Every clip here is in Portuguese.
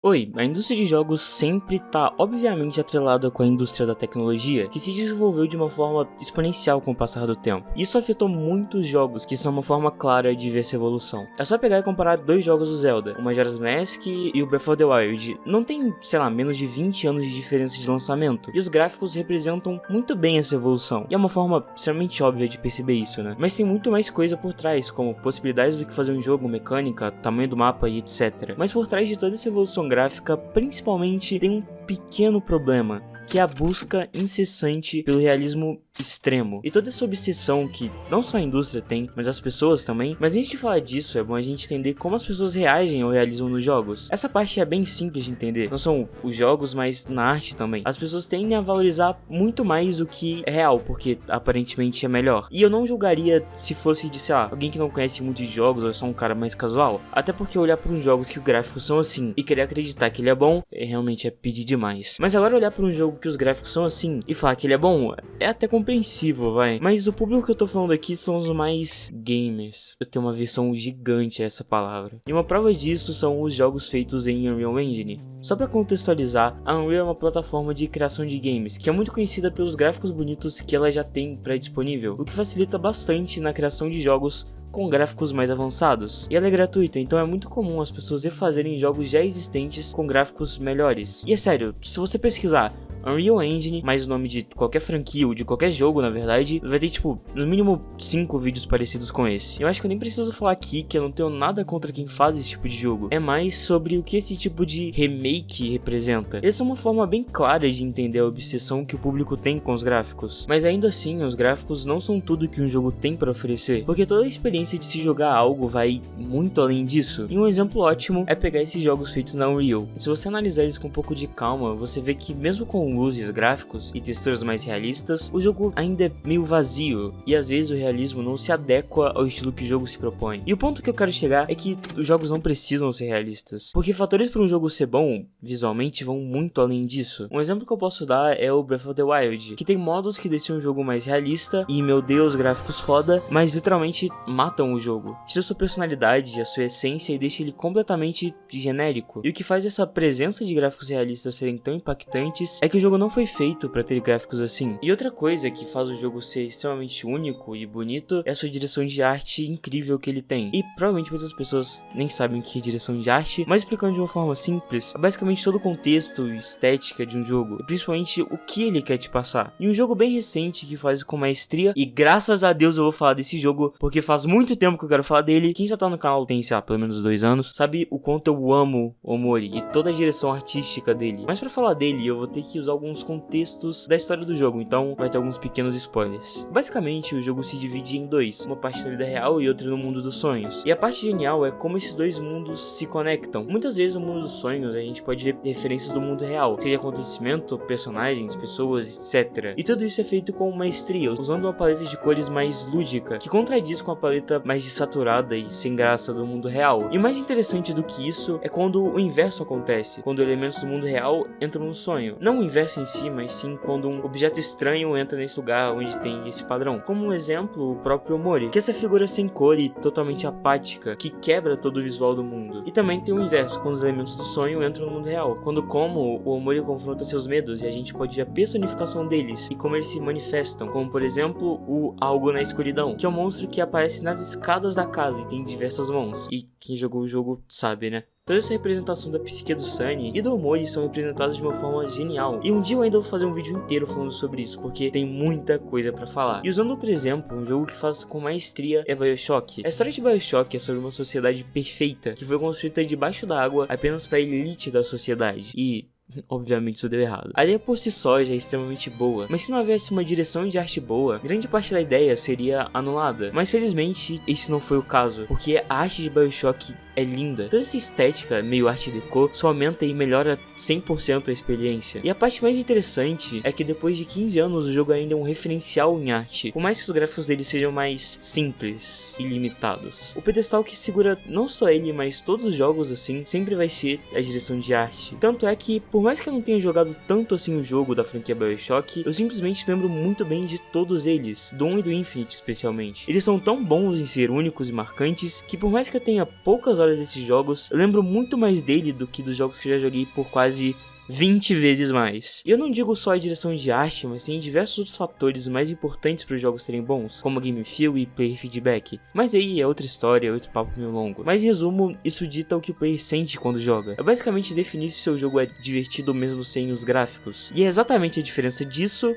Oi, a indústria de jogos sempre está obviamente atrelada com a indústria da tecnologia, que se desenvolveu de uma forma exponencial com o passar do tempo. Isso afetou muitos jogos, que são uma forma clara de ver essa evolução. É só pegar e comparar dois jogos do Zelda, o Majora's Mask e o Breath of the Wild. Não tem, sei lá, menos de 20 anos de diferença de lançamento, e os gráficos representam muito bem essa evolução. E é uma forma extremamente óbvia de perceber isso, né? Mas tem muito mais coisa por trás, como possibilidades do que fazer um jogo, mecânica, tamanho do mapa e etc. Mas por trás de toda essa evolução gráfica, principalmente, tem um pequeno problema, que é a busca incessante pelo realismo extremo. E toda essa obsessão que não só a indústria tem, mas as pessoas também. Mas antes de falar disso, é bom a gente entender como as pessoas reagem ao realismo nos jogos. Essa parte é bem simples de entender. Não são os jogos, mas na arte também. As pessoas tendem a valorizar muito mais o que é real, porque aparentemente é melhor. E eu não julgaria se fosse de, sei lá, alguém que não conhece muito de jogos ou é só um cara mais casual. Até porque olhar para uns jogos que os gráficos são assim e querer acreditar que ele é bom, realmente é pedir demais. Mas agora olhar para um jogo que os gráficos são assim e falar que ele é bom, é até compreensível, vai. Mas o público que eu tô falando aqui são os mais gamers. Eu tenho uma versão gigante a essa palavra. E uma prova disso são os jogos feitos em Unreal Engine. Só pra contextualizar, a Unreal é uma plataforma de criação de games, que é muito conhecida pelos gráficos bonitos que ela já tem pré-disponível, o que facilita bastante na criação de jogos com gráficos mais avançados. E ela é gratuita, então é muito comum as pessoas refazerem jogos já existentes com gráficos melhores. E é sério, se você pesquisar Unreal Engine, mais o nome de qualquer franquia ou de qualquer jogo, na verdade, vai ter, tipo, no mínimo 5 vídeos parecidos com esse. Eu acho que eu nem preciso falar aqui que eu não tenho nada contra quem faz esse tipo de jogo. É mais sobre o que esse tipo de remake representa. Essa é uma forma bem clara de entender a obsessão que o público tem com os gráficos. Mas ainda assim, os gráficos não são tudo que um jogo tem para oferecer, porque toda a experiência de se jogar algo vai muito além disso. E um exemplo ótimo é pegar esses jogos feitos na Unreal. Se você analisar eles com um pouco de calma, você vê que mesmo com luzes, gráficos e texturas mais realistas, o jogo ainda é meio vazio, e às vezes o realismo não se adequa ao estilo que o jogo se propõe. E o ponto que eu quero chegar é que os jogos não precisam ser realistas, porque fatores para um jogo ser bom, visualmente, vão muito além disso. Um exemplo que eu posso dar é o Breath of the Wild, que tem modos que deixam o jogo mais realista, e meu Deus, gráficos foda, mas literalmente matam o jogo. Tira sua personalidade, a sua essência e deixa ele completamente genérico. E o que faz essa presença de gráficos realistas serem tão impactantes é que o jogo não foi feito para ter gráficos assim. E outra coisa que faz o jogo ser extremamente único e bonito é a sua direção de arte incrível que ele tem. E provavelmente muitas pessoas nem sabem o que é direção de arte, mas explicando de uma forma simples, é basicamente todo o contexto e estética de um jogo, e principalmente o que ele quer te passar. E um jogo bem recente que faz com maestria, e graças a Deus eu vou falar desse jogo, porque faz muito tempo que eu quero falar dele. Quem já tá no canal tem, sei lá, pelo menos 2 anos, sabe o quanto eu amo Omori e toda a direção artística dele. Mas pra falar dele, eu vou ter que usar alguns contextos da história do jogo, então vai ter alguns pequenos spoilers. Basicamente, o jogo se divide em dois, uma parte na vida real e outra no mundo dos sonhos. E a parte genial é como esses dois mundos se conectam. Muitas vezes no mundo dos sonhos a gente pode ver referências do mundo real, seja acontecimento, personagens, pessoas, etc. E tudo isso é feito com maestria, usando uma paleta de cores mais lúdica, que contradiz com a paleta mais desaturada e sem graça do mundo real. E o mais interessante do que isso é quando o inverso acontece, quando elementos do mundo real entram no sonho. Não o inverso em si, mas sim quando um objeto estranho entra nesse lugar onde tem esse padrão. Como um exemplo, o próprio Omori, que é essa figura sem cor e totalmente apática, que quebra todo o visual do mundo. E também tem o inverso, quando os elementos do sonho entram no mundo real, quando como o Omori confronta seus medos e a gente pode ver a personificação deles e como eles se manifestam, como por exemplo o Algo na Escuridão, que é um monstro que aparece nas escadas da casa e tem diversas mãos. E quem jogou o jogo sabe, né? Toda essa representação da psique do Sunny e do Omori são representadas de uma forma genial. E um dia eu ainda vou fazer um vídeo inteiro falando sobre isso, porque tem muita coisa pra falar. E usando outro exemplo, um jogo que faz com maestria é BioShock. A história de BioShock é sobre uma sociedade perfeita, que foi construída debaixo da água apenas pra elite da sociedade. E obviamente isso deu errado. A ideia por si só já é extremamente boa, mas se não houvesse uma direção de arte boa, grande parte da ideia seria anulada. Mas felizmente esse não foi o caso, porque a arte de BioShock é linda. Toda essa estética meio arte deco só aumenta e melhora 100% a experiência. E a parte mais interessante é que depois de 15 anos o jogo ainda é um referencial em arte, por mais que os gráficos dele sejam mais simples e limitados. O pedestal que segura não só ele, mas todos os jogos assim, sempre vai ser a direção de arte. Tanto é que, por mais que eu não tenha jogado tanto assim o jogo da franquia BioShock, eu simplesmente lembro muito bem de todos eles, do 1 e do Infinite especialmente. Eles são tão bons em ser únicos e marcantes, que por mais que eu tenha poucas horas desses jogos, eu lembro muito mais dele do que dos jogos que eu já joguei por quase 20 vezes mais. E eu não digo só a direção de arte, mas tem diversos outros fatores mais importantes para os jogos serem bons, como game feel e player feedback. Mas aí é outra história, é outro papo meio longo. Mas em resumo, isso dita o que o player sente quando joga. É basicamente definir se seu jogo é divertido mesmo sem os gráficos. E é exatamente a diferença disso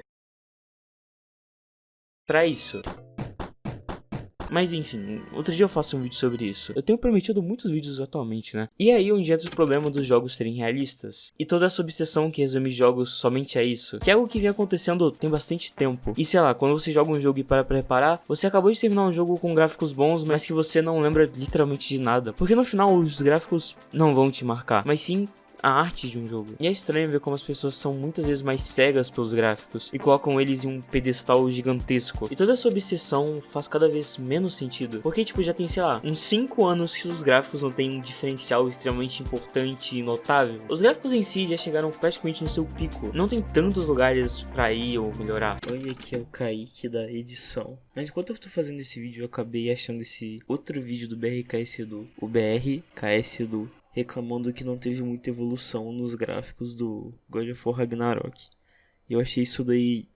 para isso. Mas enfim, outro dia eu faço um vídeo sobre isso. Eu tenho prometido muitos vídeos atualmente, né? E aí onde entra o problema dos jogos serem realistas. E toda essa obsessão que resume jogos somente a isso. Que é algo que vem acontecendo tem bastante tempo. E sei lá, quando você joga um jogo e para pra reparar, você acabou de terminar um jogo com gráficos bons, mas que você não lembra literalmente de nada. Porque no final os gráficos não vão te marcar, mas sim a arte de um jogo. E é estranho ver como as pessoas são muitas vezes mais cegas pelos gráficos e colocam eles em um pedestal gigantesco. E toda essa obsessão faz cada vez menos sentido. Porque, tipo, já tem, sei lá, uns 5 anos que os gráficos não têm um diferencial extremamente importante e notável. Os gráficos em si já chegaram praticamente no seu pico. Não tem tantos lugares pra ir ou melhorar. Olha aqui o Kaique da edição. Mas enquanto eu tô fazendo esse vídeo, eu acabei achando esse outro vídeo do BRKS Edu. O BRKS Edu, reclamando que não teve muita evolução nos gráficos do God of War Ragnarok. Eu achei isso daí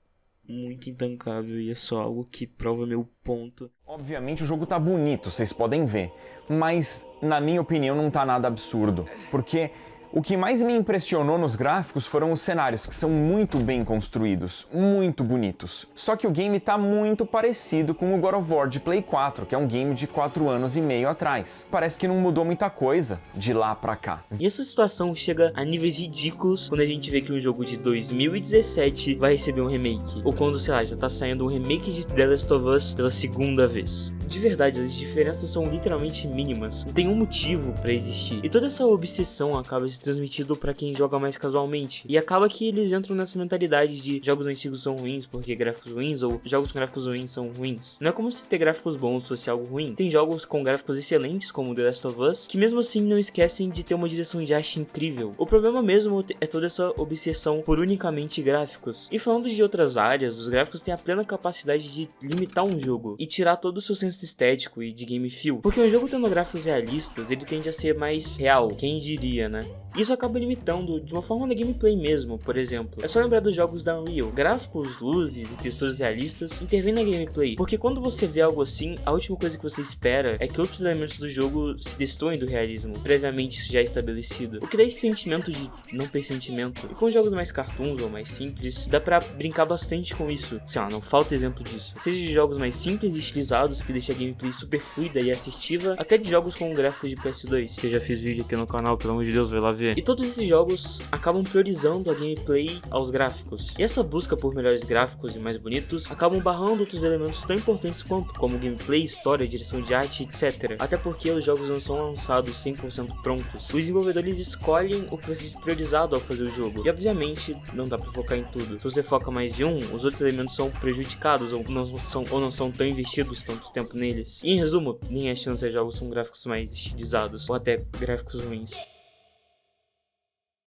muito intancável e é só algo que prova meu ponto. Obviamente o jogo tá bonito, vocês podem ver, mas na minha opinião não tá nada absurdo, porque o que mais me impressionou nos gráficos foram os cenários, que são muito bem construídos, muito bonitos. Só que o game tá muito parecido com o God of War de Play 4, que é um game de 4 anos e meio atrás. Parece que não mudou muita coisa de lá pra cá. E essa situação chega a níveis ridículos quando a gente vê que um jogo de 2017 vai receber um remake. Ou quando, sei lá, já tá saindo um remake de The Last of Us pela segunda vez. De verdade, as diferenças são literalmente mínimas. Não tem um motivo pra existir. E toda essa obsessão acaba se transmitindo pra quem joga mais casualmente. E acaba que eles entram nessa mentalidade de jogos antigos são ruins porque gráficos ruins, ou jogos com gráficos ruins são ruins. Não é como se ter gráficos bons fosse algo ruim. Tem jogos com gráficos excelentes, como The Last of Us, que mesmo assim não esquecem de ter uma direção de arte incrível. O problema mesmo é toda essa obsessão por unicamente gráficos. E falando de outras áreas, os gráficos têm a plena capacidade de limitar um jogo e tirar todo o seu senso estético e de game feel. Porque um jogo tendo gráficos realistas, ele tende a ser mais real, quem diria, né? Isso acaba limitando de uma forma na gameplay mesmo, por exemplo. É só lembrar dos jogos da Unreal. Gráficos, luzes e texturas realistas intervêm na gameplay, porque quando você vê algo assim, a última coisa que você espera é que outros elementos do jogo se destoem do realismo, previamente já estabelecido. O que dá esse sentimento de não ter sentimento. E com jogos mais cartoons ou mais simples, dá pra brincar bastante com isso. Sei lá, não falta exemplo disso. Seja de jogos mais simples e estilizados, que deixa a gameplay super fluida e assertiva, até de jogos com gráficos de PS2, que eu já fiz vídeo aqui no canal, pelo amor de Deus, vai lá ver. E todos esses jogos acabam priorizando a gameplay aos gráficos. E essa busca por melhores gráficos e mais bonitos acabam barrando outros elementos tão importantes quanto, como gameplay, história, direção de arte, etc. Até porque os jogos não são lançados 100% prontos. Os desenvolvedores escolhem o que vai ser priorizado ao fazer o jogo. E obviamente não dá pra focar em tudo. Se você foca mais de um, os outros elementos são prejudicados ou não são tão investidos tanto tempo neles. E em resumo, nem as chances de jogos com gráficos mais estilizados ou até gráficos ruins.